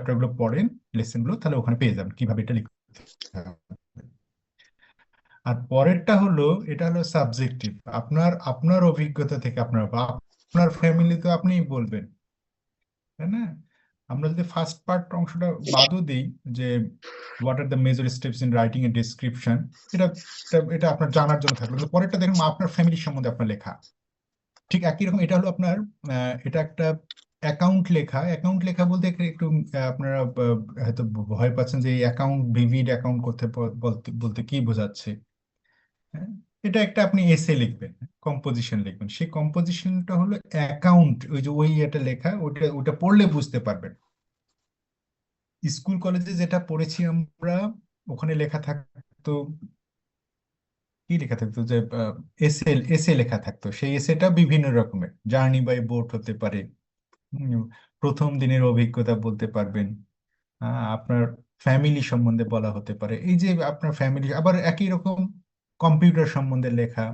চ্যাপ্টারগুলো পড়েন, লেসনগুলো, তাহলে ওখানে পেয়ে যাবেন কিভাবে এটা লিখতে হবে। আর পরেরটা হলো, এটা হলো সাবজেক্টিভ, আপনার আপনার অভিজ্ঞতা থেকে আপনার বা আপনার ফ্যামিলি তো আপনিই বলবেন, তাই না? আমরা যদি ফার্স্ট পার্ট অংশটা বাদও দিই, যে what are the major steps in writing A description, এটা এটা এটা আপনার জানার জন্য থাকলো, কিন্তু পরেরটা দেখুন আপনার ফ্যামিলির সম্বন্ধে আপনার লেখা। ঠিক একই রকম এটা হলো আপনার, এটা একটা অ্যাকাউন্ট লেখা। অ্যাকাউন্ট লেখা বলতে একটু আপনারা হয়তো ভয় পাচ্ছেন যে অ্যাকাউন্ট, ভিভিড অ্যাকাউন্ট করতে বলতে বলতে কি বোঝাচ্ছে। হ্যাঁ, এটা একটা আপনি এসে লিখবেন, কম্পোজিশন লিখবেন, সেই কম্পোজিশনটা হলো অ্যাকাউন্ট, ওই যে ওই এটা লেখা, ওটা ওটা পড়লে বুঝতে পারবেন। স্কুল কলেজে যেটা পড়েছি আমরা, ওখানে লেখা থাকতো, কি লেখা থাকতো যে এসে এসে লেখা থাকতো, সেই এসেটা বিভিন্ন রকমের, জার্নি বাই বোট হতে পারে, উম, প্রথম দিনের অভিজ্ঞতা বলতে পারবেন, আপনার ফ্যামিলি সম্বন্ধে বলা হতে পারে, এই যে আপনার ফ্যামিলি, আবার একই রকম কম্পিউটার সম্বন্ধে লেখা,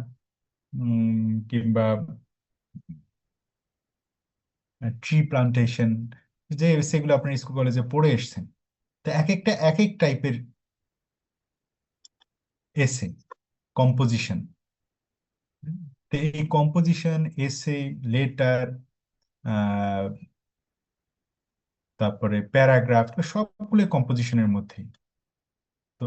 কিংবা ট্রি প্লান্টেশন, যে সেগুলো আপনার স্কুল কলেজে পড়ে এসেছেন। তো এক একটা এক এক টাইপের এসে, কম্পোজিশন। তো এই কম্পোজিশন, এসে, লেটার, তারপরে প্যারাগ্রাফ, সবগুলো কম্পোজিশনের মধ্যেই। তো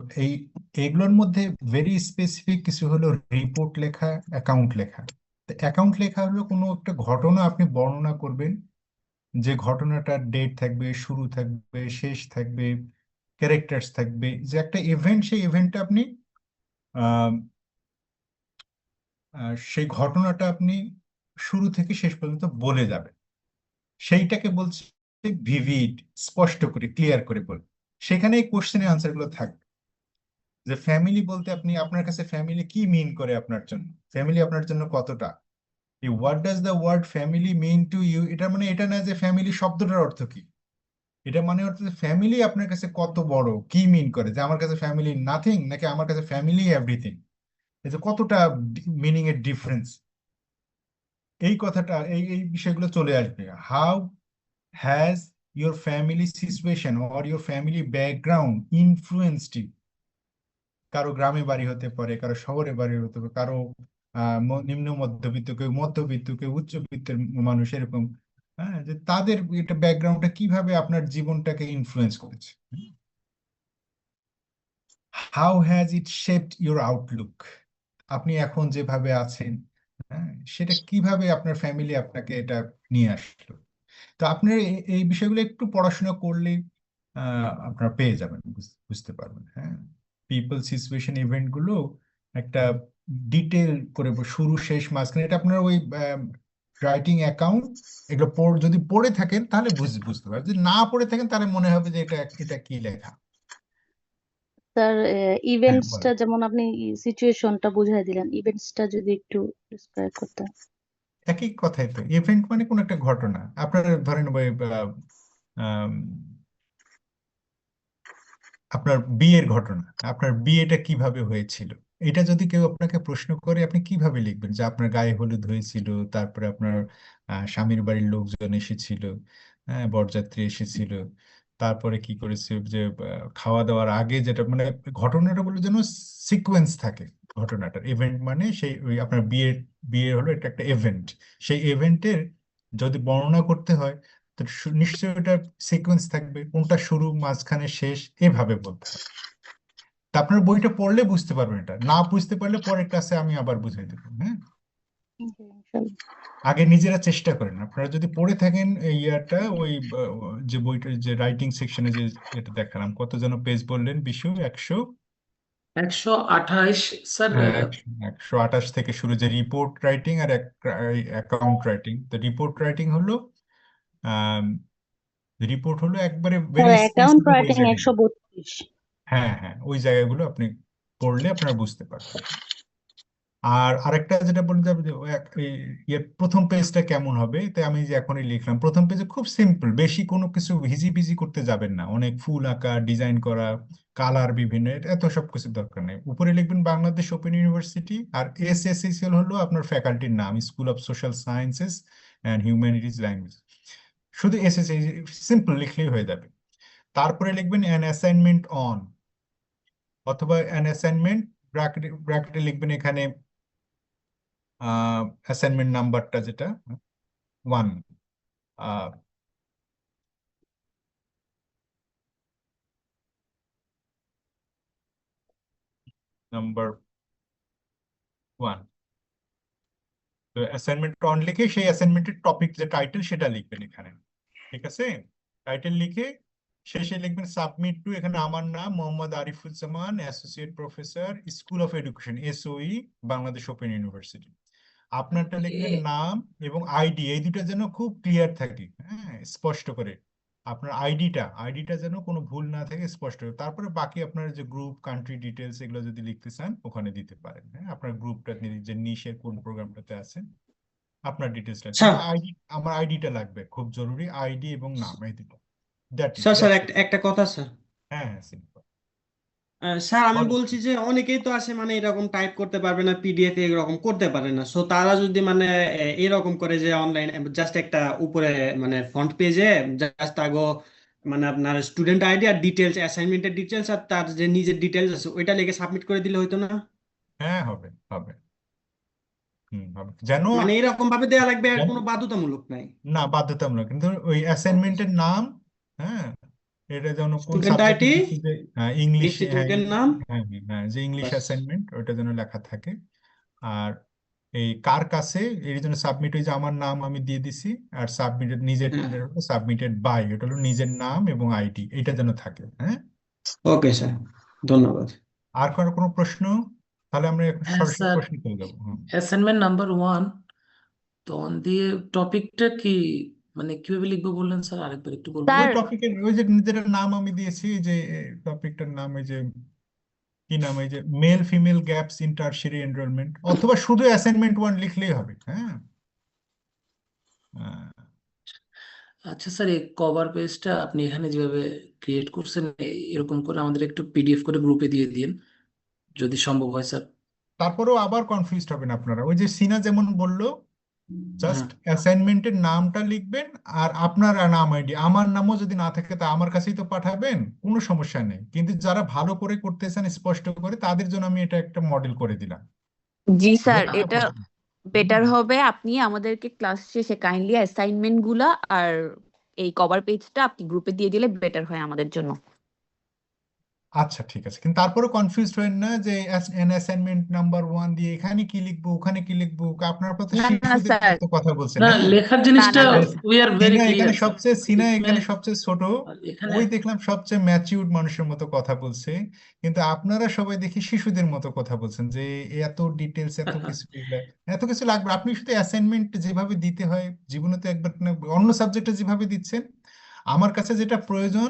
এইগুলোর মধ্যে ভেরি স্পেসিফিক কিছু হলো রিপোর্ট লেখা, অ্যাকাউন্ট লেখা। তো অ্যাকাউন্ট লেখা হলো কোনো একটা ঘটনা আপনি বর্ণনা করবেন, যে ঘটনাটার ডেট থাকবে, শুরু থাকবে, শেষ থাকবে, ক্যারেক্টার্স থাকবে, যে একটা ইভেন্ট, সেই ইভেন্টটা আপনি আহ, সেই ঘটনাটা আপনি শুরু থেকে শেষ পর্যন্ত বলে যাবেন, সেইটাকে বলছে ভিভিড, স্পষ্ট করে ক্লিয়ার করে বল। সেখানে এই কোশ্চেনের আনসার গুলো থাকবে, যে ফ্যামিলি বলতে আপনি, আপনার কাছে ফ্যামিলি কি মিন করে, আপনার জন্য ফ্যামিলি আপনার জন্য কতটা, এই what does the word family mean to you, এটা মানে এটা না যে ফ্যামিলি শব্দটার অর্থ কি, এটা মানে হচ্ছে ফ্যামিলি আপনার কাছে কত বড়, কি মিন করে, যে আমার কাছে ফ্যামিলি নাথিং নাকি আমার কাছে ফ্যামিলি এভরিথিং, এই যে কতটা মিনিং এর ডিফারেন্স, এই কথাটা, এই বিষয়গুলো চলে আসবে। How has your family situation or your family background influenced you, কারো গ্রামে বাড়ি হতে পারে, কারো শহরে বাড়ি হতে পারে, কারো নিম্ন মধ্যবিত্ত, কেউ মধ্যবিত্ত, কেউ উচ্চবিত্তের মানুষ, এরকম। হ্যাঁ, যে তাদের এটা ব্যাকগ্রাউন্ডটা কিভাবে আপনার জীবনটাকে ইনফ্লুয়েন্স করেছে। How has it shaped your Outlook, আপনি এখন যেভাবে আছেন, হ্যাঁ, সেটা কিভাবে আপনার ফ্যামিলি আপনাকে এটা নিয়ে আসলো। তো আপনার এই বিষয়গুলো একটু পড়াশোনা করলেই আপনারা পেয়ে যাবেন, বুঝতে পারবেন। হ্যাঁ, পিপল, সিচুয়েশন, ইভেন্ট গুলো একটা ডিটেল করে শুরু শেষ মাঝখানে, এটা আপনার ওই রাইটিং অ্যাকাউন্ট, এগুলো যদি পড়ে থাকেন তাহলে বুঝতে পারবেন, যদি না পড়ে থাকেন তাহলে মনে হবে যে এটা এটা কি লেখা। স্যার, হ্যাঁ, ইভেন্টসটা বলেন। যেমন আপনি সিচুয়েশনটা বুঝাই দিলেন, ইভেন্টসটা যদি একটু ডিসক্রাইব করতেন। একই কথাই তো, ইভেন্ট মানে কোন একটা ঘটনা, আপনার ধরেন ওই আম, আপনার বিয়ের ঘটনা, আপনার বিয়েটা কিভাবে হয়েছিল, এটা যদি কেউ আপনাকে প্রশ্ন করে, আপনি কিভাবে লিখবেন, যে আপনার গায়ে হলুদ হয়েছিল, তারপরে আপনার স্বামীর বাড়ির লোকজন এসেছিল, হ্যাঁ, বরযাত্রী এসেছিল, তারপরে কি করেছে, যে খাওয়া দাওয়ার আগে যেটা, মানে ঘটনাটা বলে যেন সিকোয়েন্স থাকে ঘটনাটার। ইভেন্ট মানে সেই ওই আপনার বিয়ের, বিয়ে হলো এটা একটা ইভেন্ট, সেই ইভেন্টের যদি বর্ণনা করতে হয়, তো নিশ্চয়ই ওটার সিকোয়েন্স থাকবে, কোনটা শুরু, মাঝখানে, শেষ, এভাবে বলতে হবে। তা আপনার বইটা পড়লে বুঝতে পারবেন, এটা না বুঝতে পারলে পরের ক্লাসে আমি আবার বুঝাই দেবো। হ্যাঁ, জি, ইনশাল্লাহ। আগে নিজেরা চেষ্টা করেন, আপনারা যদি পড়ে থাকেন এই ইয়ারটা, ওই যে বইটা, যে রাইটিং সেকশনে যে এটা দেখালাম, কত যেন পেজ বললেন বিশু, 100, 128 স্যার। হ্যাঁ 128 থেকে শুরু, যে রিপোর্ট রাইটিং আর অ্যাকাউন্ট রাইটিং। তো রিপোর্ট রাইটিং হলো, রিপোর্ট হলো একবারে স্যার, ভেরি অ্যাকাউন্ট স্পেসিফিক ওই রাইটিং জায়গায়। 132। হ্যাঁ হ্যাঁ, ওই জায়গাগুলো আপনি পড়লে আপনারা বুঝতে পারবেন। আর আরেকটা যেটা বলে যাবে, যে প্রথম পেজটা কেমন হবে, তাই আমি যে এখনই লিখলাম, প্রথম পেজে খুব সিম্পল, বেশি কোনো কিছু হিজিবিজি করতে যাবেন না, অনেক ফুল আঁকা, ডিজাইন করা, কালার বিভিন্ন, এত সব কিছু দরকার নেই। উপরে লিখবেন বাংলাদেশ ওপেন ইউনিভার্সিটি, আর এসএসসিএল হলো আপনার ফ্যাকাল্টির নাম, school of social sciences and humanities language, শুধু এসএসসি, সিম্পল লিখলেই হয়ে যাবে। তারপরে লিখবেন অ্যান অ্যাসাইনমেন্ট অন, অথবা অ্যান অ্যাসাইনমেন্ট ব্র্যাকেটে ব্র্যাকেটে লিখবেন এখানে অ্যাসাইনমেন্ট নাম্বারটা যেটা 1, নাম্বার 1। তো অ্যাসাইনমেন্ট অন লিখে সেই অ্যাসাইনমেন্টের টপিক যে টাইটেল সেটা লিখবেন এখানে, ঠিক আছে? টাইটেল লিখে শেষে লিখবেন সাবমিট টু, এখানে আমার নাম Mohammad Arifuzzaman, associate professor, school of education, এসওই, Bangladesh open university. আপনারটা লিখবেন নাম এবং আইডি, এই দুটো যেন খুব ক্লিয়ার থাকে, হ্যাঁ, স্পষ্ট করে। আপনার আইডিটা যেন কোনো ভুল না থাকে, স্পষ্ট করে। তারপরে বাকি আপনার যে গ্রুপ, কান্ট্রি ডিটেলস, এগুলো যদি লিখতে চান ওখানে দিতে পারেন, হ্যাঁ, আপনার গ্রুপটা যে নিশের কোন প্রোগ্রামটাতে আছেন, আপনার ডিটেলসটা। স্যার কিন্তু আমার আইডিটা লাগবে, খুব জরুরি, আইডি এবং নাম, এই দুটো। Sir sir that's it. একটা একটা কথা স্যার। হ্যাঁ হ্যাঁ, সিম্পল। স্যার আমি বলো। বলছি যে অনেকেই তো আছে মানে এরকম টাইপ করতে পারবে না, পিডিএফ এরকম করতে পারে না, সো তারা যদি মানে এরকম করে যে অনলাইন জাস্ট একটা উপরে মানে ফ্রন্ট পেজে জাস্ট আগো মানে আপনার স্টুডেন্ট আইডি আর ডিটেলস, অ্যাসাইনমেন্টের ডিটেলস আর তার যে নিজের ডিটেলস আছে ওইটা লিখে সাবমিট করে দিলে হতো না? হ্যাঁ, হবে হবে। হবে যেন, মানে এরকম ভাবে দেওয়া লাগবে, আর যেন কোনো বাধ্যতামূলক নাই? না, বাধ্যতামূলক, কিন্তু ওই অ্যাসাইনমেন্টের নাম, হ্যাঁ, এটা যেন কোন স্টুডেন্ট সাবজেক্টে আইডি, দিচ্ছে, যে ইংলিশ, হ্যাঁ ইনস্টিটিউটের নাম, হ্যাঁ হ্যাঁ, যে ইংলিশ বাস। অ্যাসাইনমেন্ট ওটা যেন লেখা থাকে। আর এই কার কাছে এর জন্য সাবমিট, ওই যে আমার নাম আমি দিয়ে দিছি, আর সাবমিটেড নিজের হ্যাঁ, সাবমিটেড বাই, এটা হলো নিজের নাম এবং আইডি, এটা যেন থাকে, হ্যাঁ। ওকে স্যার, ধন্যবাদ। আর কোনো প্রশ্ন? তাহলে আমরা এখন হ্যাঁ সরাসরি স্যার, প্রশ্ন চলে যাবো। অ্যাসাইনমেন্ট নাম্বার 1 তো অন দিয়ে টপিকটা কি মানে কিভাবে লিখবো বললেন স্যার, আরেকবার একটু বলবেন? ওই স্যার টপিকের, ওই যে নিজের নাম আমি দিয়েছি, যে টপিকটার নাম, এই যে কি নাম, এই যে male female gaps in tertiary enrolment, অথবা শুধু অ্যাসাইনমেন্ট 1 লিখলেই হবে, হ্যাঁ। আহ, আচ্ছা স্যার, এই কভার পেজটা আপনি এখানে যেভাবে ক্রিয়েট করছেন এরকম করে আমাদের একটু পিডিএফ করে গ্রুপে দিয়ে দিন যদি সম্ভব হয় স্যার। তারপরেও আবার কনফিউজড হবেন আপনারা, ওই যে সিনা যেমন বললো, জাস্ট হ্যাঁ, অ্যাসাইনমেন্টের নামটা লিখবেন, আর আপনার নাম আইডি, আমার নামও যদি না থাকে তা আমার কাছেই তো পাঠাবেন, কোনো সমস্যা নেই। কিন্তু যারা ভালো করে করতেছেন স্পষ্ট করে, তাদের জন্য আমি এটা একটা মডেল করে দিলাম, জি স্যার, বুঝতে এটা পারছেন? বেটার হুম। হবে আপনি আমাদেরকে ক্লাস শেষে কাইন্ডলি অ্যাসাইনমেন্ট গুলা আর এই কভার পেজটা আপনি গ্রুপে দিয়ে দিলে বেটার হয় আমাদের জন্য। আচ্ছা, ঠিক আছে, কিন্তু তারপরে কনফিউজড হবেন না যে অ্যাসাইনমেন্ট নাম্বার 1 দিয়ে এখানে কি লিখবো, ওখানে কি লিখবো। আপনার তো না না শিশুদের স্যার, মতো কথা বলছেন, না, হ্যাঁ। লেখার না জিনিসটা না না আর we are very clear sir. সিনা इसमें এখানে সবচেয়ে ছোট, আর এখানে ওই দেখলাম সবচেয়ে ম্যাচিউরড মানুষের মতো কথা বলছে। কিন্তু আপনারা সবাই দেখি শিশুদের মতো কথা বলছেন, যে এত ডিটেলস, এত কিছু, এত কিছু লাগবে। আপনি শুধু অ্যাসাইনমেন্ট যেভাবে দিতে হয় জীবনে, তো একবার না, অন্য সাবজেক্টে যেভাবে দিচ্ছেন, আমার কাছে যেটা প্রয়োজন,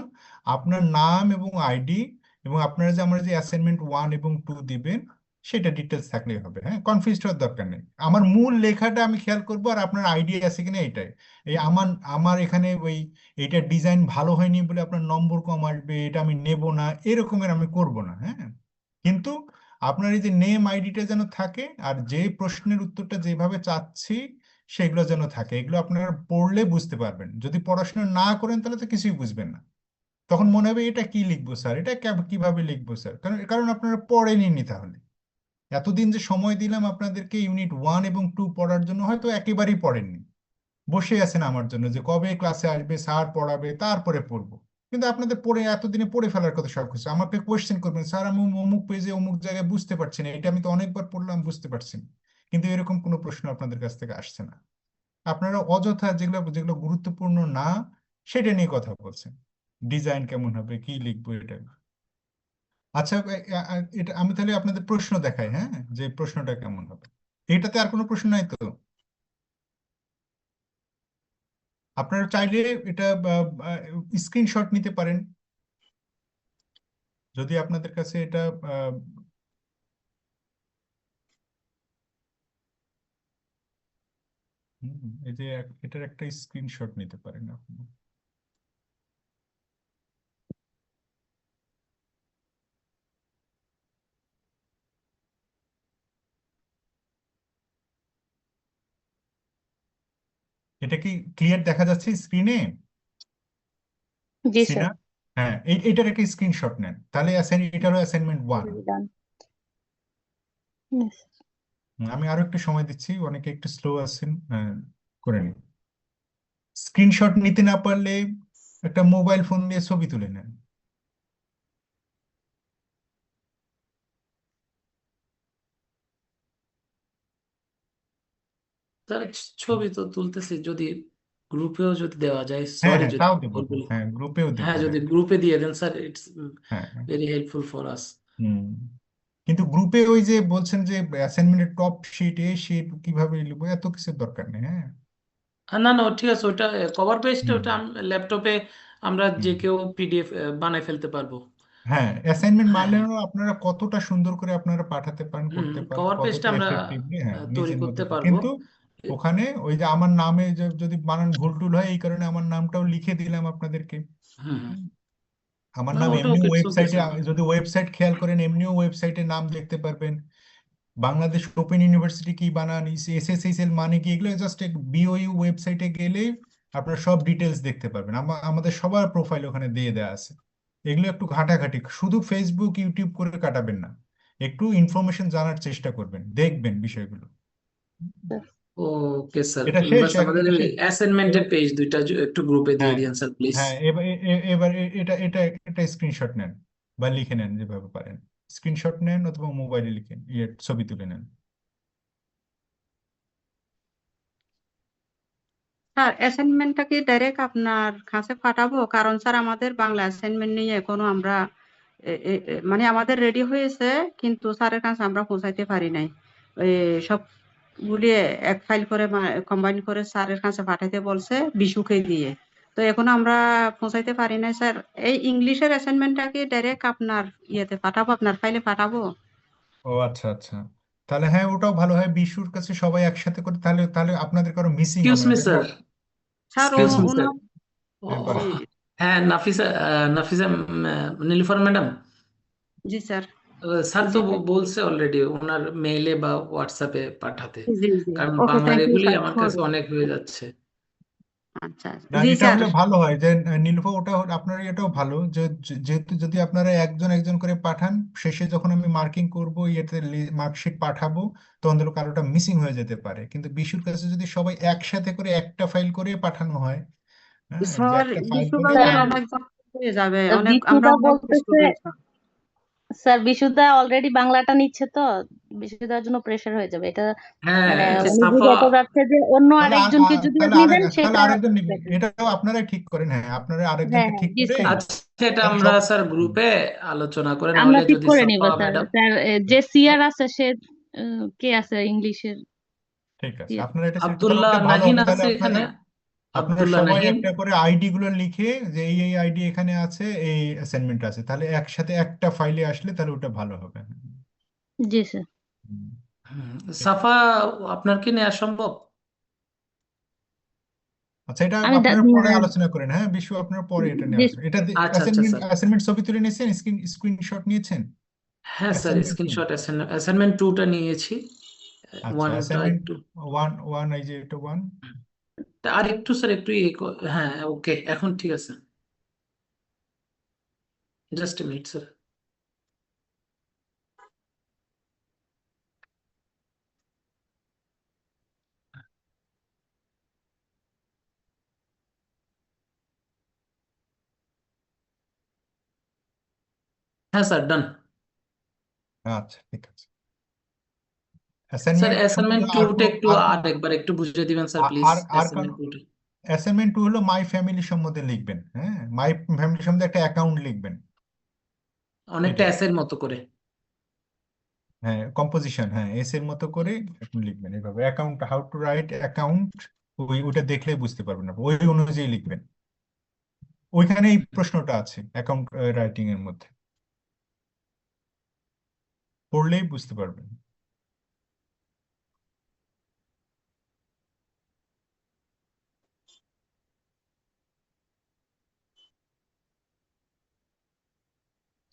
আপনার নাম এবং আইডি, এবং আপনারা যে আমরা যে অ্যাসাইনমেন্ট 1 এবং 2 দিবেন, সেটা ডিটেলস থাকলেই হবে, হ্যাঁ, কনফিউজ হওয়ার দরকার নেই। আমার মূল লেখাটা আমি খেয়াল করবো, আর আপনার আইডিয়া আছে কিনা এটাই। এই আমার আমার এখানে ওই এইটা ডিজাইন ভালো হয়নি বলে আপনার নম্বর কম আসবে, এটা আমি নেব না, এরকমের আমি করব না, হ্যাঁ। কিন্তু আপনার এই যে নেম আইডিটা যেন থাকে, আর যে প্রশ্নের উত্তরটা যেভাবে চাচ্ছি সেগুলো যেন থাকে, এগুলো আপনারা পড়লে বুঝতে পারবেন। যদি পড়াশোনা না করেন তাহলে তো কিছুই বুঝবেন না। তখন মনে হবে এটা কি লিখবো স্যার, এটা কিভাবে লিখবো স্যার, কারণ কারণ আপনারা পড়েননি তাহলে। এতদিন যে সময় দিলাম আপনাদেরকে ইউনিট 1 এবং 2 পড়ার জন্য, হয়তো একেবারেই পড়েননি, বসে আছেন আমার জন্য যে কবে ক্লাসে আসবে, স্যার পড়াবে, তারপরে পড়বো। কিন্তু আপনাদের পড়ে এতদিনে পড়ে ফেলার কথা সব কিছু, আমাকে কোয়েশ্চেন করবেন, স্যার আমি অমুক পেজে অমুক জায়গায় বুঝতে পারছি না, এটা আমি তো অনেকবার পড়লাম, বুঝতে পারছি না। কিন্তু এরকম কোনো প্রশ্ন আপনাদের কাছ থেকে আসছে না। আপনারা অযথা যেগুলো যেগুলো গুরুত্বপূর্ণ না, সেটা নিয়ে কথা বলছেন, ডিজাইন কেমন হবে, কি লিখবো, এটা। আচ্ছা, এটা আমি তাহলে আপনাদের প্রশ্ন দেখাই, হ্যাঁ, যে প্রশ্নটা কেমন হবে। এটাতে আর কোনো প্রশ্ন নাই তো? আপনারা চাইলে এটা স্ক্রিনশট নিতে পারেন, যদি আপনাদের কাছে এটা আহ, এই যে এটার একটা স্ক্রিনশট নিতে পারেন আপনি। এটা কি ক্লিয়ার দেখা যাচ্ছে স্ক্রিনে, জি স্যার। সিনা? হ্যাঁ, এটার একটা স্ক্রিনশট নেন, তাহলে এটারও অ্যাসাইনমেন্ট 1। Already done. Yes. আমি আরো একটু সময় দিচ্ছি, অনেকে একটু স্লো আছেন, করে নিন। স্ক্রিনশট নিতে না পারলে একটা মোবাইল ফোন দিয়ে ছবি তুলে নেন। স্যার ছবি তো তুলতেছি, যদি গ্রুপেও যদি দেওয়া যায়, হ্যাঁ সরি হ্যাঁ, যদি তাও দেবো, ভুল বলি। হ্যাঁ গ্রুপেও দেবো, হ্যাঁ, যদি হ্যাঁ গ্রুপে দিয়ে দেন স্যার, ইটস হ্যাঁ হ্যাঁ। Very helpful for us. হুম। কিন্তু গ্রুপে ওই যে বলছেন যে অ্যাসাইনমেন্টের টপ শিট এ শিট কিভাবে লিখবো, এত কিছুর দরকার নেই। হ্যাঁ। না না, ঠিক আছে, ওটা কভার পেজটা হুম ওটা ল্যাপটপে আমরা হুম। যে কেউ পিডিএফ বানাই ফেলতে পারবো। হ্যাঁ, অ্যাসাইনমেন্ট হ্যাঁ হ্যাঁ। মানলেও আপনারা কতটা সুন্দর করে আপনারা পাঠাতে পারেন, করতে পারেন, কভার পেজটা কতটা আমরা এফেক্টিভলি, হ্যাঁ তৈরি নিজের করতে মতো করে। পারবো। কিন্তু ওখানে ওই যে আমার নামে যদি বানান ভুল টুল হয়, এই কারণে আমার নামটাও লিখে দিলাম আপনাদেরকে। হুম হুম। হুম। আমার না, নাম ওটা এমনিও ওকে, ইটস ওকে ওয়েবসাইটে, স্যার। যদি ওয়েবসাইট খেয়াল করেন এমনিও ওয়েবসাইটে নাম দেখতে পারবেন। বাংলাদেশ ওপেন ইউনিভার্সিটি কি বানান, এসএসসিএল মানে কি, এগুলো জাস্ট বিওইউ ওয়েবসাইটে গেলে আপনারা সব ডিটেলস দেখতে পারবেন। আমাদের সবার প্রোফাইল ওখানে দিয়ে দেওয়া আছে। এগুলো একটু ঘাটাঘাটি, শুধু ফেসবুক ইউটিউব করে কাটাবেন না, একটু ইনফরমেশন জানার চেষ্টা করবেন, দেখবেন বিষয়গুলো। ওকে স্যার, এটা শেষ, বাস আমাদের এটা শেষ। অ্যাসাইনমেন্টের এবার পেজ দুইটা একটু গ্রুপে দিয়ে হ্যাঁ দিন স্যার প্লিজ। হ্যাঁ, এবার এটা এটা এটা স্ক্রিনশট নেন বা লিখে নেন যেভাবে পারেন। স্ক্রিনশট নেন অথবা মোবাইলে লিখেন, ছবি তুলে নেন। স্যার অ্যাসাইনমেন্টটা কি ডাইরেক্ট আপনার কাছে পাঠাবো? কারণ স্যার আমাদের বাংলা অ্যাসাইনমেন্ট নিয়ে এখনো আমরা মানে আমাদের রেডি হয়েছে, কিন্তু স্যারের কাছে আমরা পৌঁছাইতে পারি নাই। এই সবগুলি এক ফাইল করে কম্বাইন করে স্যারের কাছে পাঠাইতে বলছে বিশুকে দিয়ে। তো এখনো আমরা পৌঁছাইতে পারি নাই স্যার। এই ইংলিশের অ্যাসাইনমেন্টটা কি ডাইরেক্ট আপনার ইয়েতে পাঠাবো, আপনার ফাইলে পাঠাবো? ও আচ্ছা আচ্ছা, তাহলে হ্যাঁ ওটাও ভালো হয়, বিশুর কাছে সবাই একসাথে করে, তাহলে তাহলে আপনাদের কারো মিসিং এক্সকিউজ হবে না me sir, sir excuse me sir. ওনার হ্যাঁ বলেন। জি হ্যাঁ, নাফিসা, নাফিসা নীলুফার ম্যাডাম, জি স্যার। স্যার তো জি স্যার। বলছে অলরেডি ওনার মেইলে বা হোয়াটসঅ্যাপে পাঠাতে, জি জি কারণ ওকে, বাংলার থ্যাংক ইউ এগুলি স্যার। আমার কাছে অনেক হয়ে যাচ্ছে। আচ্ছা না, জি এটা স্যার। হলে ভালো হয় যে নীলুফা, ওটা আপনার এটাও ভালো যে যেহেতু যদি আপনারা একজন একজন করে পাঠান, শেষে যখন আমি মার্কিং করব ইয়েতে মার্কশিট পাঠাবো, তখন ধরো কারোটা মিসিং হয়ে যেতে পারে। কিন্তু বিশুর কাছে যদি সবাই একসাথে করে একটা ফাইল করে পাঠানো হয়, হ্যাঁ যে স্যার একটা ফাইল করে বিশ্বকাপে স্যার অনেক হয়ে যাবে, অনেক আমরা বিশুদা অনেক বলতেছে, স্টুডেন্ট। স্যার বিশুদা অলরেডি বাংলাটা নিচ্ছে, তো বিশুদার জন্য প্রেশার হয়ে যাবে এটা। হ্যাঁ, মানে আচ্ছা উনি সাফা, বুঝাতে চাচ্ছে যে অন্য তাহলে আরেকজনকে যদি তাহলে আপনি দেন তাহলে সেটা আরেকজন নিবেন, better। এটাও আপনারাই ঠিক করেন। হ্যাঁ, আপনারা হ্যাঁ আরেকজনকে হ্যাঁ ঠিক জি করে, স্যার, আচ্ছা এটা তাহলে আমরা সব। স্যার হুম, গ্রুপে আলোচনা করে, আমরা নাহলে ঠিক যদি করে নিব সাফা স্যার। ম্যাডাম। স্যার যে সিআর আছে সে কে আছে ইংলিশের ঠিক আছে, ইয়ে। আপনারা এটা সেট, তাহলে আব্দুল্লাহ ওটা ভালো নাহিন হবে। তাহলে আছে আপনারা এখানে, আপনারা আব্দুল্লাহ সবাই নাহিন। একটা করে আইডি গুলো লিখে যে এই আইডি এখানে আছে, এই অ্যাসাইনমেন্ট আছে, তাহলে একসাথে একটা ফাইলে আসলে তাহলে ওটা ভালো হবে। জি স্যার। হুম, হুম, ঠিক আছে। সাফা, আপনার কি নেওয়া সম্ভব? আচ্ছা, এটা আমি আপনারা পরে আলোচনা করেন। হ্যাঁ বিশু, আপনারা পরে এটা নিয়ে জি আলোচনা, এটা আচ্ছা আচ্ছা অ্যাসাইনমেন্ট স্যার। অ্যাসাইনমেন্ট ছবি তুলে নিয়েছেন, স্ক্রিনশট নিয়েছেন হ্যাঁ স্যার, অ্যাসাইনমেন্ট। স্ক্রিনশট অ্যাসাইনমেন্ট 2টা নিয়েছি, আচ্ছা, ওয়ানটা অ্যাসাইনমেন্ট একটু, ওয়ান ওয়ান, এই যে এটা ওয়ান। আর একটু স্যার একটু হ্যাঁ ওকে, এখন ঠিক আছে, জাস্ট এ মিনিট স্যার। হ্যাঁ স্যার, ডান। আচ্ছা ঠিক আছে। স্যার অ্যাসাইনমেন্ট অ্যাসাইনমেন্ট আর 2টা কোনো একটু আর আর একবার একটু বুঝিয়ে দিবেন স্যার প্লিজ, আর আর অ্যাসাইনমেন্ট কারো 2টা। অ্যাসাইনমেন্ট টু হলো মাই ফ্যামিলি সম্বন্ধে লিখবেন। হ্যাঁ, মাই ফ্যামিলি সম্বন্ধে একটা অ্যাকাউন্ট লিখবেন, অনেকটা এটাই। এসের মতো করে। হ্যাঁ, কম্পোজিশন, হ্যাঁ এস এর মতো করে আপনি লিখবেন এইভাবে, account, how to right account. ওইটা দেখলে বুঝতে পারবেন না, ওই অনুযায়ী লিখবেন। ওইখানে এই প্রশ্নটা আছে অ্যাকাউন্ট রাইটিং এর মধ্যে, পড়লেই বুঝতে পারবেন।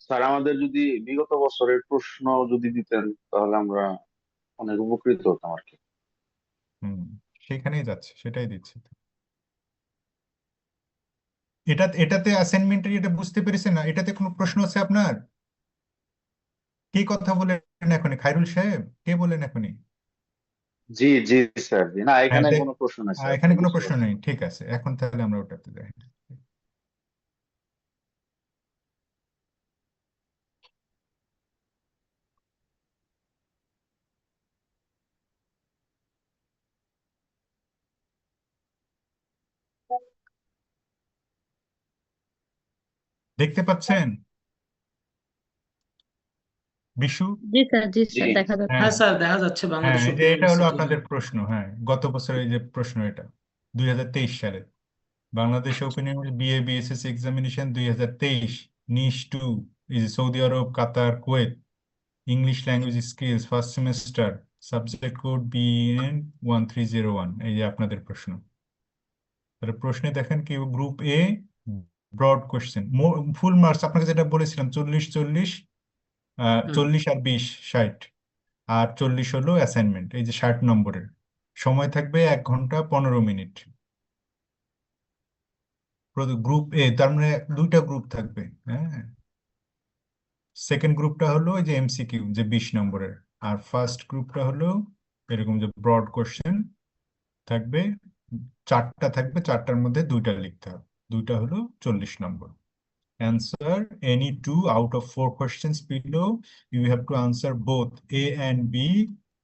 স্যার আমাদের যদি বিগত বছরের প্রশ্ন যদি দিতেন তাহলে আমরা অনেক উপকৃত হতাম আর কি। হুম, সেখানেই যাচ্ছে, সেটাই দিচ্ছি। এটাতে অ্যাসাইনমেন্টের এটা বুঝতে পেরেছেন না? এটাতে কোনো প্রশ্ন আছে আপনার? কে কথা বলেন এখনই? খায়রুল সাহেব কে বলেন এখনই? জি জি স্যার, জি না, হ্যাঁ, এখানে কোনো প্রশ্ন নাই স্যার, এখানে কোনো বুঝতে প্রশ্ন পারছি। নেই, ঠিক আছে। এখন তাহলে আমরা ওটাতে যাই। দেখতে পাচ্ছেন বিশু? জি স্যার, জি জি স্যার, দেখা যাচ্ছে। হ্যাঁ, হ্যাঁ স্যার, দেখা যাচ্ছে হ্যাঁ, বাংলাদেশ এই যে ওপেন এটা হলো ইউনিভার্সিটি। আপনাদের প্রশ্ন। হ্যাঁ, গত বছরের যে প্রশ্ন, এটা 2023 সালে Bangladesh open university BA BSS examination 2023, নিশ 2, এই যে Saudi Arab, Qatar, Kuwait, English language skills first semester, subject code BN 1301। এই যে আপনাদের প্রশ্ন। তাহলে প্রশ্নে দেখেন কি, group A broad question, full marks আপনাকে যেটা বলেছিলাম 40-40, হুম 40 আর 20 60, আর 40 হলো অ্যাসাইনমেন্ট। এই যে 60 নম্বরের সময় থাকবে 1 ঘন্টা 15 মিনিট। গ্রুপ এ তার মানে দুইটা গ্রুপ থাকবে। হ্যাঁ, সেকেন্ড গ্রুপটা হলো এই যে এমসিকিউ যে 20 নম্বরের, আর ফার্স্ট গ্রুপটা হলো এরকম যে ব্রড কোশ্চেন থাকবে। 4টা থাকবে, 4টার মধ্যে 2টা লিখতে হবে, 2টা হলো 40 নম্বর। Answer any 2 out of 4 questions below. You have to answer both A and B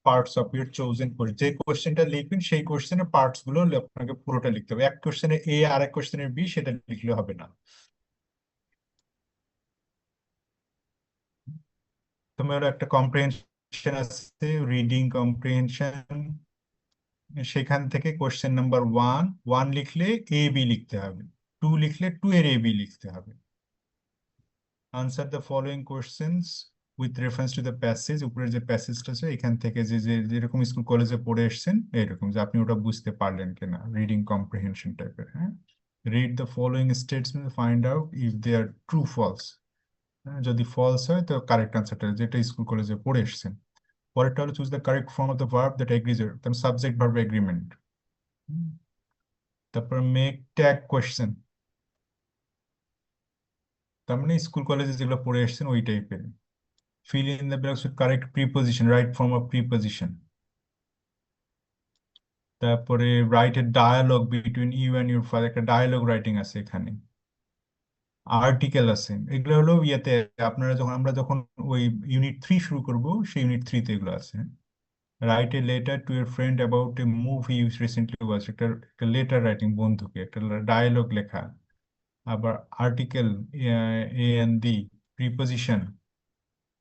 parts of your chosen question. যে কোশ্চেনটা লিখবেন সেই কোশ্চেনের পার্টস গুলো আপনাকে পুরোটা লিখতে হবে। এক কোশ্চেনে A আর এক কোশ্চেনের B সেটা লিখলে হবে না। তোমার একটা কম্প্রিহেনশন আছে, রিডিং কম্প্রিহেনশন। সেখান থেকে কোশ্চেন নাম্বার 1 লিখলে এ বি লিখতে হবে, 2 লিখলে 2 এর এ বি লিখতে হবে। Answer the following questions with reference to the passage. উপরের যে প্যাসেজটা আছে এখান থেকে যে যে যেরকম স্কুল কলেজে পড়ে এসেছেন এরকম, যে আপনি ওটা বুঝতে পারলেন কিনা, রিডিং কম্প্রিহেনশন টাইপের। হ্যাঁ, read the following statement, find out if they are true false. যদি ফলস হয় তো কারেক্ট আনসারটা যেটা স্কুল কলেজে পড়ে এসেছেন। পরেরটা হলো choose the correct form of the verb that agrees, তার সাবজেক্ট ভার্ব এগ্রিমেন্ট। তারপর মেক ট্যাগ কোয়েশ্চেন, তার মানে স্কুল কলেজে যেগুলো পড়ে এসেছেন ওই টাইপের। fill in the blanks with correct preposition, right form of preposition. তারপরে write a dialogue between you and your father, একটা dialogue writing আছে এখানে। আর্টিকেল আছে, এগুলো হলো ইয়েতে আপনারা যখন আমরা যখন ওই ইউনিট 3 শুরু করব সেই ইউনিট 3 তে এগুলো আছে। Write a letter to your friend about a movie you recently watch, একটা লেটার রাইটিং বন্ধুকে, একটা ডায়ালগ লেখা। আবার article, a and the, preposition,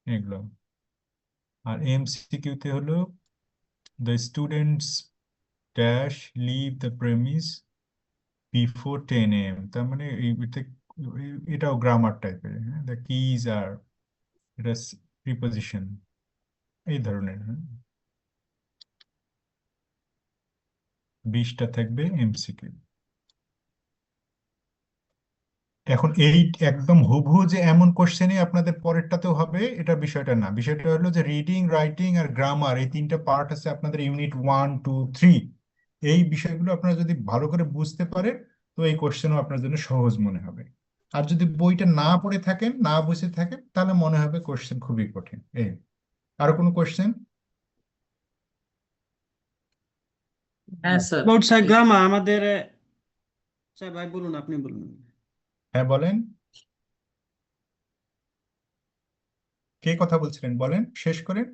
এগুলো। আর এমসিকিউতে হলো the students dash leave the premise before 10 a.m. তার মানে এটাও গ্রামার টাইপের। the keys are, এটা প্রিপোজিশন, এই ধরনের। 20টা থাকবে এমসিকিউ। এখন এই একদম হুবহু যে এমন কোশ্চেনই আপনাদের পরেরটাতেও হবে এটা বিষয়টা না। বিষয়টা হলো যে রিডিং, রাইটিং আর গ্রামার, এই 3টা পার্ট আছে আপনাদের ইউনিট 1 2 3। এই বিষয়গুলো আপনারা যদি ভালো করে বুঝতে পারেন তো এই কোশ্চেনও আপনার জন্য সহজ মনে হবে। আর যদি বইটা না পড়ে থাকেন, না বুঝে থাকেন, তাহলে মনে হবে কোশ্চেন খুবই কঠিন। এই আরো কোনো কোশ্চেন? হ্যাঁ স্যার। অ্যাবাউট স্যার গ্রামার আমাদের স্যার ভাই বলুন, আপনি বলুন। হ্যাঁ বলেন, কে কথা বলছিলেন বলেন, শেষ করেন।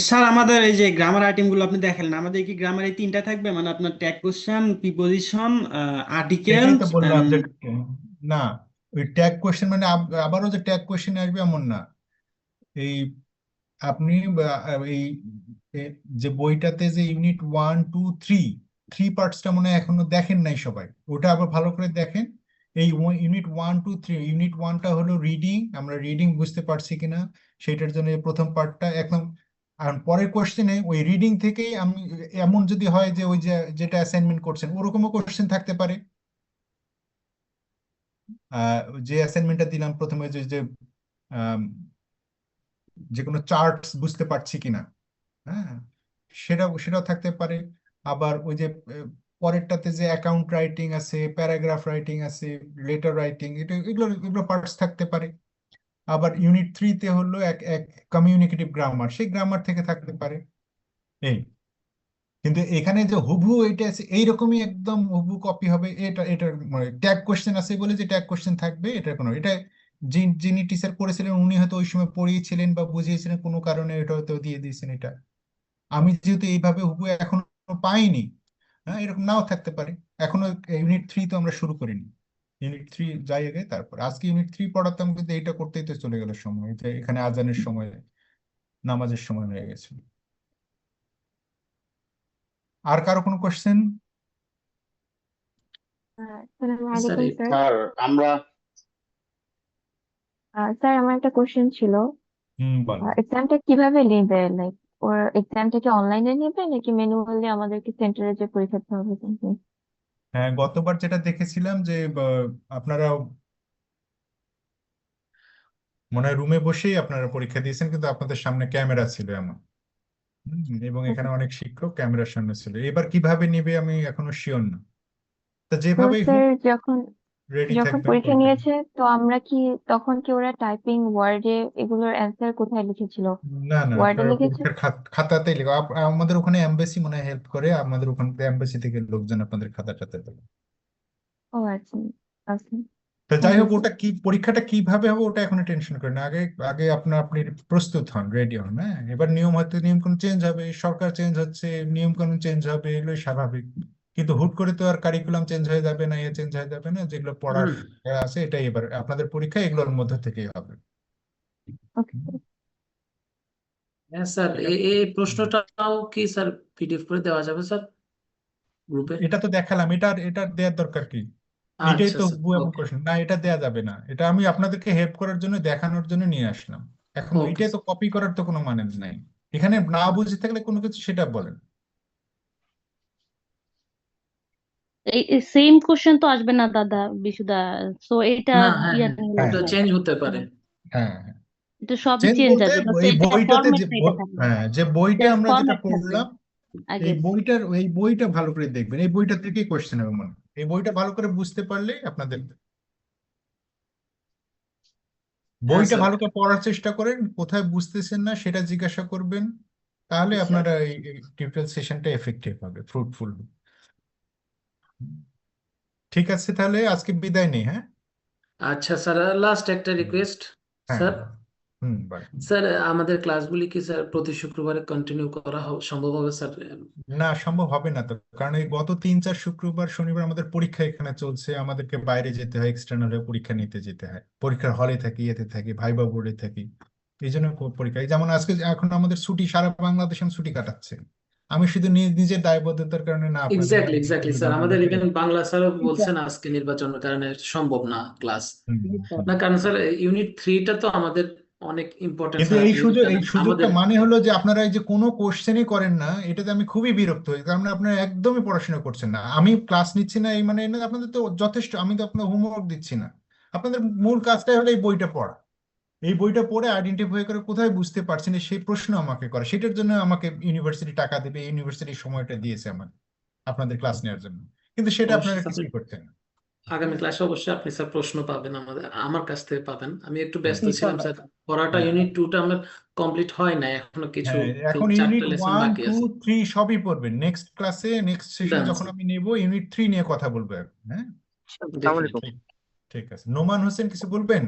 স্যার আমাদের এই যে গ্রামার আইটেম গুলো আপনি দেখালেন, আমাদের কি গ্রামার এই 3টা থাকবে, মানে আপনার ট্যাগ কোশ্চেন, প্রিপোজিশন, আর্টিকেল। সেটাই তো বললাম যে না, ওই ট্যাগ কোশ্চেন মানে আবারও যে ট্যাগ কোশ্চেন আসবে এমন না। এই আপনি এই যে বইটাতে যে ইউনিট 1 2 3, 3 পার্টসটা মনে হয় এখনো দেখেন নাই সবাই, ওটা আবার ভালো করে দেখেন। এই ইউনিট 1 2 3, ইউনিট 1টা হলো রিডিং, আমরা রিডিং বুঝতে পারছি কিনা সেটার জন্য এই প্রথম পার্টটা এখন। আর পরের কোশ্চেনে ওই রিডিং থেকেই আমি, এমন যদি হয় যে ওই যে যেটা অ্যাসাইনমেন্ট করছেন ওরকমও কোশ্চেন থাকতে পারে। যে অ্যাসাইনমেন্টটা দিলাম প্রথমে যে যে যে কোনো চার্টস বুঝতে পারছি কিনা, হ্যাঁ সেটাও থাকতে পারে। আবার ওই যে পরেরটাতে যে অ্যাকাউন্ট রাইটিং আছে, প্যারাগ্রাফ রাইটিং আছে, লেটার রাইটিং, এগুলো এগুলো পার্টস থাকতে পারে। আবার ইউনিট 3-তে হলো এক এক কমিউনিকেটিভ গ্রামার, সেই গ্রামার থেকে থাকতে পারে। এই কিন্তু এখানে যে হুবহু এটা আছে এইরকমই একদম হুবহু কপি হবে, এটা মানে ট্যাগ কোশ্চেন আছে বলে যে ট্যাগ কোশ্চেন থাকবে, এটা কোনো, এটা যিনি টিচার করেছিলেন উনি হয়তো ওই সময় পড়িয়েছিলেন বা বুঝিয়েছিলেন, কোনো কারণে এটা হয়তো দিয়ে দিয়েছেন। এটা আমি যেহেতু এইভাবে হুবহু এখনো পাইনি, হ্যাঁ, এরকম নাও থাকতে পারে। এখনো ইউনিট 3 তো আমরা শুরু করিনি, ইউনিট 3 যাই আগে, তারপর আজকে ইউনিট 3 পড়াতাম, কিন্তু এইটা করতেই তো চলে গেল সময়, যে এখানে আজানের সময়, নামাজের সময় হয়ে গেছে। আর কারো কোনো কোশ্চেন? আসসালামু স্যার আলাইকুম স্যার। স্যার আমরা স্যার আমার একটা কোশ্চেন ছিল, বলো। এক্সামটা কিভাবে নেবে? লাইক ওর এক্সামটা কি অনলাইনে নেবে নাকি ম্যানুয়ালি আমাদেরকে সেন্টারে যে পরীক্ষা দিতে হবে something? হ্যাঁ, গতবার যেটা দেখেছিলাম যে আপনারা মনে হয় রুমে বসেই আপনারা পরীক্ষা দিয়েছেন, কিন্তু আপনাদের সামনে ক্যামেরা ছিল এমন। এবং এখানে অনেক শিক্ষক ক্যামেরার সামনে ছিল। এবার কিভাবে নিবে আমি এখনো শিওর না। তা তো যেভাবেই হোক, স্যার যখন রেডি যখন থাকবেন পরীক্ষা পরীক্ষা দিতে। নিয়েছে তো আমরা কি তখন কি ওরা টাইপিং ওয়ার্ডে এগুলোর অ্যান্সার কোথায় লিখেছিল? না না, ওয়ার্ডে লিখেছে? পরীক্ষার খাতাতেই লেখো। আমাদের ওখানে এমবাসি মনে হয় হেল্প করে, আমাদের ওখান থেকে এমবাসি থেকে লোকজন আপনাদের খাতাটাতে দেবে। ও আচ্ছা আচ্ছা, তো থ্যাংক যাই ইউ হোক, স্যার। ওটা কি পরীক্ষাটা কিভাবে হবে ওটা এখনো টেনশন করেন না। আগে আগে আপনি প্রস্তুত হন, রেডি হন। হ্যাঁ, এবার নিয়ম হয়তো নিয়ম কানুন চেঞ্জ হবে, সরকার চেঞ্জ হচ্ছে, নিয়ম কানুন চেঞ্জ হবে, এগুলোই স্বাভাবিক। কিন্তু হুট করে তো আর কারিকুলাম চেঞ্জ হয়ে যাবে না, এ চেঞ্জ হয়ে যাবে না, যেগুলো পড়ার হুম আছে এটাই এবার আপনাদের পরীক্ষা এগুলোর মধ্যে থেকেই হবে। ওকে। হ্যাঁ স্যার, ঠিক আছে। এই প্রশ্নটাও কি স্যার পিডিএফ করে দেওয়া যাবে স্যার গ্রুপে? এটা তো দেখালাম, এটা দেওয়ার দরকার কি? এইটাই আচ্ছা তো স্যার, এমন ওকে কোশ্চেন না, এটা দেয়া যাবে না। এটা আমি আপনাদেরকে হেল্প করার জন্য, দেখানোর জন্য নিয়ে আসলাম। এখন ওকে এইটাই তো কপি করার তো কোনো মানে নাই। এখানে না বুঝে থাকলে কোনো কিছু সেটা বলেন। এই সেম কোশ্চেন তো আসবে না দাদা বিশুদা, সো এটা না, হ্যাঁ ইয়া হ্যাঁ, নেই হ্যাঁ ওটা লাগবে। চেঞ্জ হতে পারে। হ্যাঁ হ্যাঁ, এটা সবই চেঞ্জ চেঞ্জ বলতে আসবে, বাস এই এটা বইটাতে যে ফরম্যাটটা এটা থাকবে, হ্যাঁ, যে বইটা জাস্ট আমরা যেটা ফরম্যাট থাকবে পড়লাম, আই এই গেস। বইটা ভালো করে দেখবেন। এই বইটা থেকেই কোশ্চেন হবে মনে হয়। এই বইটা ভালো করে বুঝতে পারলে আপনাদের, হ্যাঁ বইটা স্যার। ভালো করে পড়ার চেষ্টা করেন, কোথায় বুঝতেছেন না সেটা জিজ্ঞাসা করবেন, তাহলে স্যার আপনারা এই টিউটোরিয়াল সেশনটা এফেক্টিভ হবে, ফ্রুটফুল। ঠিক আছে, তাহলে আজকে বিদায় নেই। হ্যাঁ আচ্ছা স্যার, লাস্ট একটা রিকোয়েস্ট হ্যাঁ স্যার। বাই। স্যার আমাদের ক্লাসগুলি কি স্যার প্রতি শুক্রবারে কন্টিনিউ করা সম্ভব হবে স্যার? না, সম্ভব হবে না তো, কারণ এই গত 3-4 শুক্রবার শনিবার আমাদের পরীক্ষা এখানে চলছে, আমাদেরকে বাইরে যেতে হয়, এক্সটার্নাল পরীক্ষা নিতে যেতে হয়, পরীক্ষার হলে থাকি, ইয়েতে থাকি, ভাইবা বোর্ডে থাকি। এই জন্য পরীক্ষা, এই যেমন আজকে এখন আমাদের ছুটি, সারা বাংলাদেশ আমি ছুটি কাটাচ্ছে। আমি শুধু নিজের দায়বদ্ধতার কারণে না আপনাদের এক্স্যাক্টলি এক্স্যাক্টলি স্যার, জানানো আমাদের হয়ে। ইভেন বাংলা স্যারও বলছেন আজকে নির্বাচনের কারণে সম্ভব না ক্লাস। হুম, হুম। না কারণ স্যার ইউনিট 3টা তো আমাদের অনেক ইম্পর্টেন্ট কিন্তু স্যার, এই আপনি যদি সুযোগ, এই জানেন সুযোগটা আমাদের। মানে হলো যে আপনারা এই যে কোনো কোশ্চেনই করেন না, এটাতে আমি খুবই বিরক্ত হই। কারণ আপনারা একদমই পড়াশোনা করছেন না। আমি ক্লাস নিচ্ছি না এই মানে না, আপনাদের তো যথেষ্ট, আমি তো আপনার হোমওয়ার্ক দিচ্ছি না। আপনাদের মূল কাজটাই হলো এই বইটা পড়া। এই বইটা পড়ে আইডেন্টিফাই করে কোথায় বুঝতে পারছেন না সেই প্রশ্ন আমাকে করে, সেটার জন্য আমাকে ইউনিভার্সিটি টাকা দেবে, ইউনিভার্সিটি সময়টা দিয়েছে আমার আপনাদের ক্লাস নেওয়ার জন্য, কিন্তু সেটা আপনারা অবশ্যই স্যার, কিছুই করতেন না। আগামী ক্লাসে অবশ্যই আপনি স্যার প্রশ্ন পাবেন, আমার কাছ থেকে পাবেন। আমি একটু ব্যস্ত হ্যাঁ ছিলাম স্যার, পড়াটা হ্যাঁ ইউনিট 2টা আমার কমপ্লিট হয় না এখনো, কিছু হ্যাঁ, এখন 4টা ইউনিট লেসন 1, বাকি 2, আছে। 3 সবই পড়বেন। নেক্সট ক্লাসে, নেক্সট সেশনে ডান যখন স্যার, আমি নেব, ইউনিট 3 নিয়ে কথা বলবো এখন। হ্যাঁ আসসালামু আলাইকুম ডেফিনেটলি। ঠিক, ঠিক আছে। নোমান হোসেন কিছু বলবেন?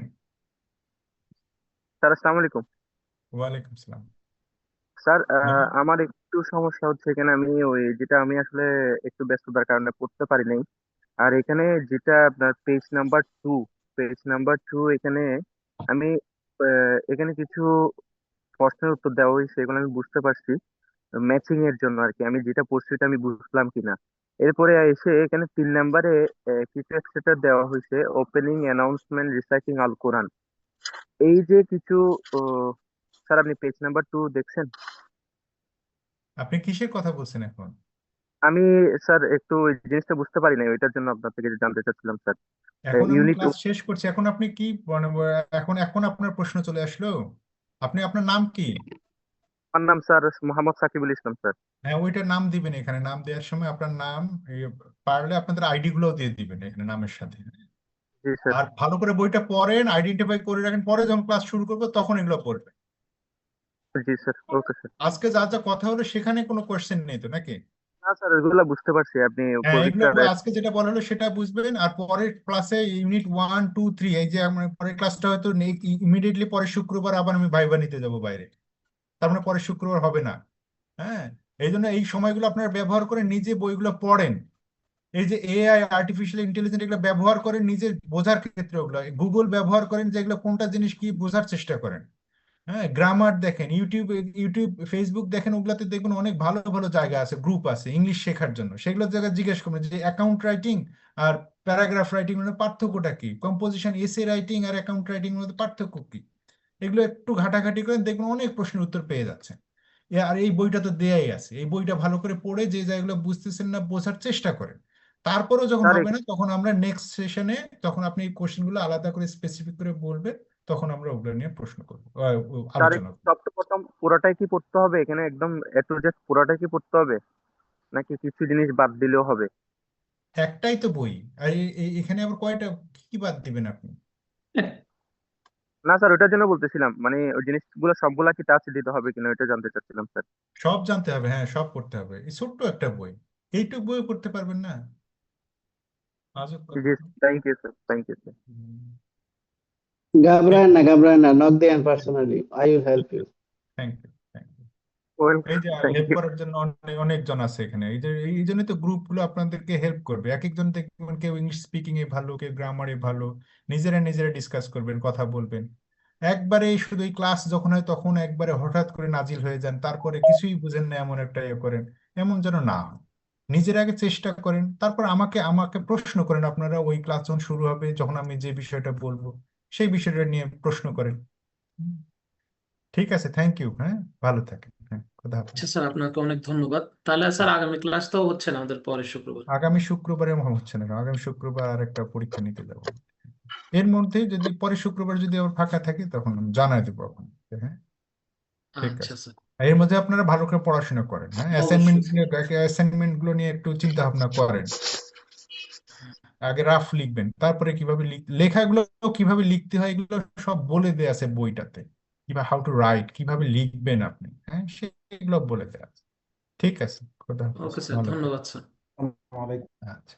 স্যার। আসসালামু আলাইকুম ওয়ালাইকুম সালাম। স্যার। হ্যাঁ, আমার একটু সমস্যা হচ্ছে এখানে, আমি ওই যেটা আমি আসলে একটু ব্যস্ততার কারণে পড়তে পারি নাই। আর এখানে যেটা আপনার পেজ নাম্বার 2 এখানে আমি এখানে কিছু প্রশ্নের উত্তর দেওয়া হয়েছে, এগুলো আমি বুঝতে পারছি ম্যাচিং এর জন্য আর কি, আমি যেটা পড়ছি এটা আমি বুঝলাম কিনা। এরপরে এসে এখানে 3 নম্বরে কিছু একটা দেওয়া হয়েছে, ওপেনিং অ্যানাউন্সমেন্ট রিসাইটিং আল কোরআন। এই যে কিছু আহ, স্যার, আপনি পেজ নাম্বার 2 দেখছেন? আপনি কিসের কথা বলছেন এখন? আমি স্যার একটু ওই জিনিসটা বুঝতে পারি না, ওইটার জন্য আপনার থেকে জানতে চাচ্ছিলাম স্যার। এখন আমি ইউনিট ক্লাস শেষ করছি, এখন আপনি কি মানে এখন এখন আপনার প্রশ্ন চলে আসলো। আপনি, আপনার নাম কি? আমার নাম স্যার মোহাম্মদ সাকিবুল ইসলাম স্যার। হ্যাঁ, ওইটা নাম দিবেন এখানে। নাম দেওয়ার সময় আপনার নাম, পারলে আপনাদের আইডি গুলোও দিয়ে দিবেন এখানে নামের সাথে। জি স্যার। আর ভালো করে বইটা পড়েন, আইডেন্টিফাই করে রাখেন, পরে যখন ক্লাস শুরু করবো তখন এগুলো পড়বেন। জি স্যার, ওকে স্যার। আজকে যা যা কথা হলো সেখানে কোনো কোয়েশ্চেন নেই তো নাকি? না স্যার, ওইগুলো বুঝতে পারছি, আপনি হ্যাঁ, এগুলো প্রজেক্টটা। আজকে যেটা বলা হলো সেটা বুঝবেন। আর পরের ক্লাসে ইউনিট 1, 2, 3, এই যে আমার পরের ক্লাসটা হয়তো ইমিডিয়েটলি পরের শুক্রবার আবার আমি ভাইবা নিতে যাবো বাইরে, তার মানে পরের শুক্রবার হবে না। হ্যাঁ, এই জন্য এই সময়গুলো আপনারা ব্যবহার করে নিজে বইগুলো পড়েন। এই যে এআই, আর্টিফিশিয়াল ইন্টেলিজেন্স, এগুলো ব্যবহার করেন নিজের বোঝার ক্ষেত্রে। ওগুলো গুগল ব্যবহার করেন, যে এগুলো কোনটা জিনিস কি বোঝার চেষ্টা করেন। হ্যাঁ, গ্রামার দেখেন, ইউটিউব ফেসবুক দেখেন, ওগুলাতে দেখবেন অনেক ভালো ভালো জায়গা আছে, গ্রুপ আছে ইংলিশ শেখার জন্য। সেগুলো জায়গায় জিজ্ঞেস করবেন যে অ্যাকাউন্ট রাইটিং আর প্যারাগ্রাফ রাইটিং এর মধ্যে পার্থক্যটা কি, কম্পোজিশন, এসে রাইটিং আর অ্যাকাউন্ট রাইটিং এর মধ্যে পার্থক্য কি। এগুলো একটু ঘাটাঘাটি করেন, দেখবেন অনেক প্রশ্নের উত্তর পেয়ে যাচ্ছেন। আর এই বইটা তো দেয়াই আছে, এই বইটা ভালো করে পড়ে যে জায়গাগুলো বুঝতেছেন না বোঝার চেষ্টা করেন। তারপরেও যখন স্যার হবে না, তখন আমরা নেক্সট সেশনে, তখন আপনি এই কোশ্চেনগুলো আলাদা করে স্পেসিফিক করে বলবেন, তখন আমরা ওগুলো নিয়ে প্রশ্ন করবো, স্যার আলোচনা করবো। টপ টু বটম পুরোটাই কি পড়তে হবে এখানে, একদম এ টু জেড পুরোটাই কি পড়তে হবে, নাকি কিছু জিনিস বাদ দিলেও হবে? একটাই তো বই, আর এখানে আবার কয়টা, কি কি বাদ দিবেন আপনি? না স্যার, ওইটার জন্য বলতেছিলাম, মানে ওই জিনিসগুলো সবগুলা কি টাচ দিতে হবে কিনা ওইটা জানতে চাচ্ছিলাম স্যার। সব জানতে হবে, হ্যাঁ সব পড়তে হবে। এই ছোট্ট একটা বই, এইটুক বই পড়তে পারবেন না? আজব কথা। জি, thank you sir, thank you sir. ঘাবড়ায় না, নক দেন personally, I will help you. Thank you, thank you. এই ওয়েলকাম, যে থ্যাংক হেল্প ইউ। করার জন্য অনেকজন আছে এখানে। এই যে এই জন্য তো গ্রুপগুলো আপনাদেরকে হেল্প করবে। এক একজন দেখবেন কেউ ইংলিশ স্পিকিং এ ভালো, কেউ গ্রামারে ভালো। নিজেরা নিজেরা ডিসকাস করবেন, কথা বলবেন। একবারে শুধু এই ক্লাস যখন হয় তখন একবারে হঠাৎ করে নাজিল হয়ে যান, তারপরে কিছুই বুঝেন না এমন একটা ইয়ে করেন, এমন যেন না হয়। নিজের আগে চেষ্টা করেন, তারপর আমাকে আমাকে প্রশ্ন করেন। আপনারা ওই ক্লাস যখন শুরু হবে, যখন আমি যে বিষয়টা বলবো সেই বিষয়টা নিয়ে প্রশ্ন করেন। হুম, ঠিক আছে, থ্যাংক ইউ। হ্যাঁ, ভালো থাকেন। হ্যাঁ, খোদা হাফেজ। আচ্ছা স্যার, আপনাকে অনেক ধন্যবাদ। তাহলে স্যার আগামী ক্লাস তো হচ্ছে না আমাদের পরের শুক্রবার। আগামী শুক্রবারে হচ্ছে না, কারণ আগামী শুক্রবার আর একটা পরীক্ষা নিতে যাবো। এর মধ্যে যদি পরের শুক্রবার যদি আবার ফাঁকা থাকে তখন আমি জানাই দেবো আপনাকে। হ্যাঁ, ঠিক আচ্ছা আছে। স্যার, আর এর মধ্যে আপনারা ভালো করে পড়াশোনা করেন। হ্যাঁ, অবশ্যই স্যার। অ্যাসাইনমেন্ট গুলো নিয়ে একটু চিন্তা ভাবনা করেন। আগে রাফ লিখবেন, তারপরে কিভাবে লেখাগুলো কিভাবে লিখতে হয় এগুলো সব বলে দেয়া আছে বইটাতে। কিভাবে হাউ টু রাইট, কিভাবে লিখবেন আপনি, হ্যাঁ সেগুলো বলে দেয়া আছে। ঠিক আছে, খোদা হাফেজ, ওকে স্যার, ভালো থাকবেন। ধন্যবাদ স্যার। আচ্ছা।